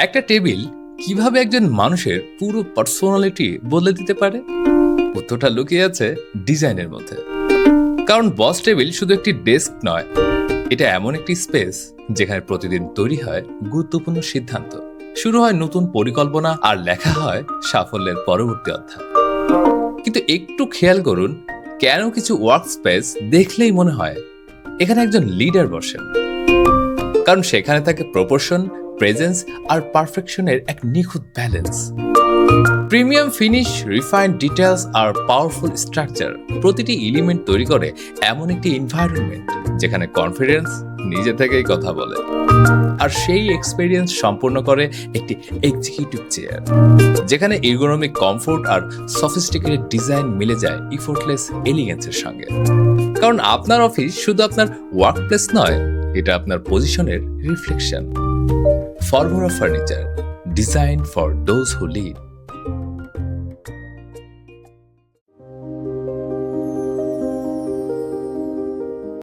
একটা টেবিল কিভাবে একজন মানুষের পুরো পার্সোনালিটি বদলে দিতে পারে? উত্তরটা লুকিয়ে আছে ডিজাইনের মধ্যে। কারণ বস টেবিল শুধু একটি ডেস্ক নয়, এটা এমন একটি স্পেস যেখানে প্রতিদিন তৈরি হয় গুরুত্বপূর্ণ সিদ্ধান্ত, শুরু হয় নতুন পরিকল্পনা, আর লেখা হয় সাফল্যের পরবর্তী অধ্যায়। কিন্তু একটু খেয়াল করুন, কেন কিছু ওয়ার্ক স্পেস দেখলেই মনে হয় এখানে একজন লিডার বসেন? কারণ সেখানে থাকে প্রপোর্শন, প্রেজেন্স আর পারফেকশনের এক নিখুঁত balance. Premium finish, refined details আর পাওয়ারফুল স্ট্রাকচার প্রতিটি এলিমেন্ট তৈরি করে এমন একটি এনভায়রনমেন্ট যেখানে কনফিডেন্স নিজে থেকেই কথা বলে। আর সেই এক্সপেরিয়েন্স সম্পূর্ণ করে একটি এক্সিকিউটিভ চেয়ার, যেখানে এরগোনমিক কমফোর্ট আর সফিস্টিকেটেড ডিজাইন মিলে যায় ইফোর্টলেস এলিগেন্সের সঙ্গে। কারণ আপনার অফিস শুধু আপনার ওয়ার্ক প্লেস নয়, এটা আপনার পজিশনের reflection. Formula furniture, design for those who lead.